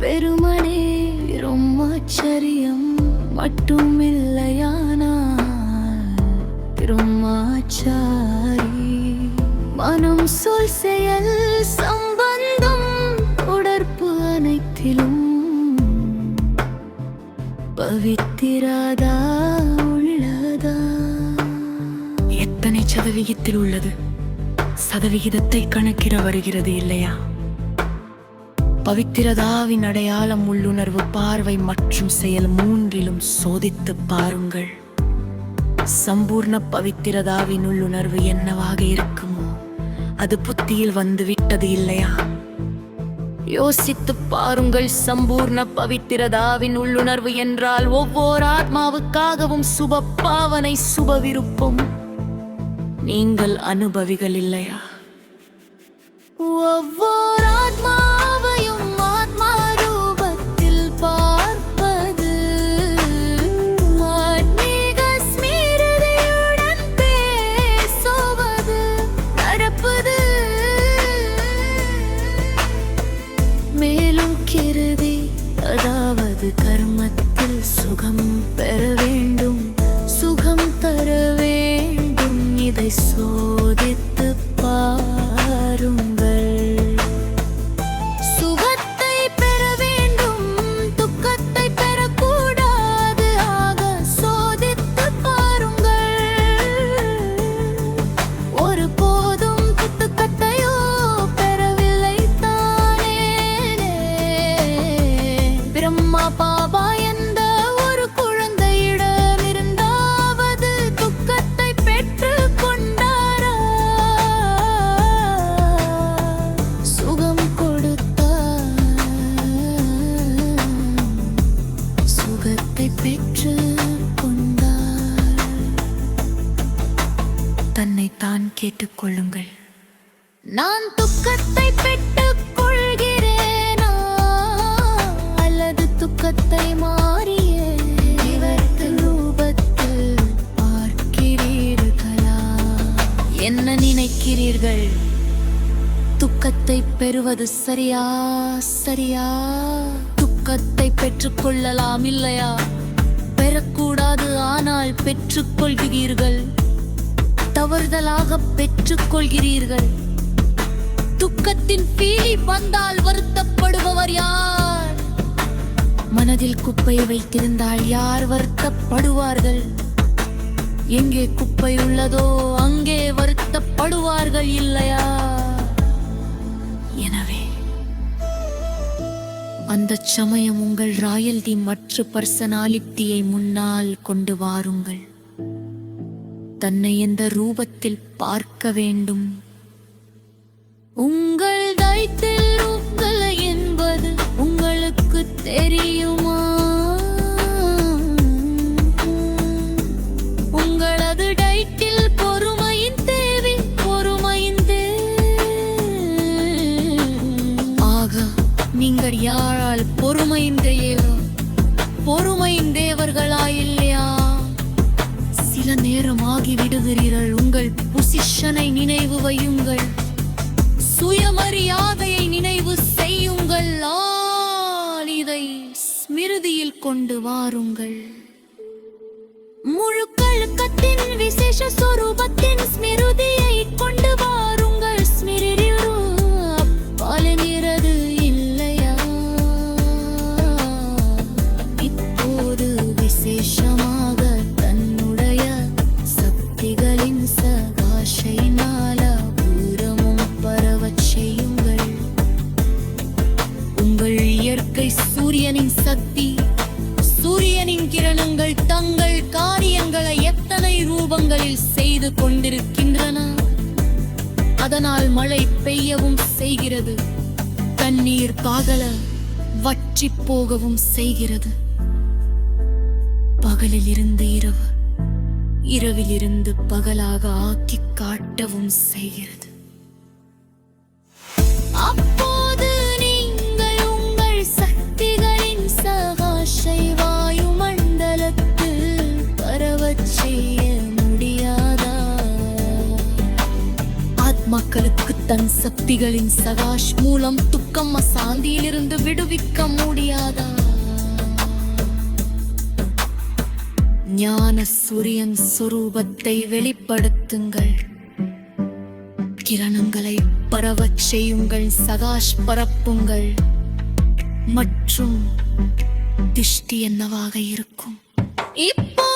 வெறுமனே ஆச்சரியம் மட்டும் இல்லையானால் ஆச்சாரி மனம் சொல் செயல் சம்பந்தம் உடற்பு அனைத்திலும் பவித்திராதா உள்ளதா? எத்தனை சதவிகிதத்தில் உள்ளது? சதவிகிதத்தை கணக்கிட வருகிறது இல்லையா? பவித்திரதாவின் அடையாளம் உள்ளுணர்வு, பார்வை மற்றும் செயல் மூன்றிலும் சோதித்து பாருங்கள். சம்பூர்ண பவித்திரதாவின் உள்ளுணர்வு என்னவாக இருக்குமோ அது புத்தியில் வந்து விட்டது இல்லையா? யோசித்து பாருங்கள். சம்பூர்ண பவித்திரதாவின் உள்ளுணர்வு என்றால் ஒவ்வொரு ஆத்மாவுக்காகவும் சுப பாவனை, சுப விருப்பம். நீங்கள் அனுபவிகள் இல்லையா? ஒவ்வொரு ஆத்மாவையும் ஆத்மா ரூபத்தில் பார்ப்பது, ஆன்மீக ஸ்மிருதியுடன் பேசுவது, நடப்பது. மேலும் கிருதி, அதாவது கர்மத்தில் சுகம் பெற வேண்டும், சுகம் தர வேண்டும். இதை சோதித்து பாருங்கள். சுகத்தை பெற வேண்டும், துக்கத்தை பெறக்கூடாது. ஆக சோதித்து பாருங்கள். ஒரு போதும் துக்கத்தையோ பெறவில்லை தானே. பிரம்மா பாபா எந்த ஒரு குழந்தையிடமிருந்தாவது துக்கத்தை பெற்று கொண்டாரா? சுகம் கொடுத்தார், சுகத்தை பெற்று கொண்டார். தன்னைத்தான் கேட்டுக்கொள்ளுங்கள். நான் துக்கத்தை பெற்றுக் கொள்கிறேனா அல்லது துக்கத்தை மாறிய இவர்கள் ரூபத்தில் பார்க்கிறீர்களா? என்ன நினைக்கிறீர்கள்? துக்கத்தை பெறுவது சரியா? சரியா? துக்கத்தை பெற்றுக்கொள்ளலாம் இல்லையா? பெறக்கூடாது, ஆனால் பெற்றுக்கொள்கிறீர்கள். தவறுதலாக பெற்றுக்கொள்கிறீர்கள். துக்கத்தின் பீலி வந்தால் வருத்தப்படுபவர் யார்? மனதில் குப்பை வைத்திருந்தால் யார் வருத்தப்படுவார்கள்? எங்கே குப்பை உள்ளதோ அங்கே வருத்தப்படுவார்கள் இல்லையா? எனவே அந்த சமயம் உங்கள் ராயல்டி மற்றும் பர்சனாலிட்டியை முன்னால் கொண்டு வாருங்கள். தன்னை எந்த ரூபத்தில் பார்க்க வேண்டும்? உங்கள் தைத்தில் ரூபங்கள் என்பது உங்களுக்கு தெரியுமா? உங்களது டைட்டில் பொறுமையின் தேவை, பொறுமையின் ஆக நீங்கள் யாரால் பொறுமையின் பொறுமையின் தேவர்களா இல்லையா? சில நேரம் ஆகிவிடுகிறீர்கள். உங்கள் பொசிஷனை நினைவு வையுங்கள், சுயமரியாதையை நினைவு செய்யுங்கள். இதை ஸ்மிருதியில் கொண்டு வாருங்கள். முழு கழுக்கத்தின் விசேஷ சொரூபத்தின் ஸ்மிருதியை கொண்டு வாருங்கள். ஸ்மிருதி பலனிறது இல்லையா? இப்போது விசேஷமாக தன்னுடைய சக்திகளின் சகாஷையினால பூரமும் பரவச் செய்யுங்கள். உங்கள் இயற்கை சூரியனின் சக்தி, சூரியனின் கிரணங்கள் தங்கள் காரியங்களை எத்தனை ரூபங்களில் செய்து கொண்டிருக்கின்றன. அதனால் மழை பெய்யவும் செய்கிறது, தண்ணீர் பாகல வற்றி போகவும் செய்கிறது. பகலில் இருந்து இரவு, இரவில் இருந்து பகலாக ஆக்கி காட்டவும் செய்கிறது. அப்போது நீங்கள் உங்கள் சக்திகளின் சகாஷை வாயுமண்டலத்தில் பரவச் செய்ய முடியாதா? ஆத்மாக்களுக்கு தன் சக்தி சக்திகளின் சகாஷ் மூலம் துக்கம் அசாந்தியிலிருந்து விடுவிக்க முடியாதா? ஞான சூரியன் சொரூபத்தை வெளிப்படுத்துங்கள். கிரணங்களை பரவச் செய்யுங்கள். சகாஷ் பரப்புங்கள். மற்றும் திஷ்டி என்னவாக இருக்கும்? இப்போ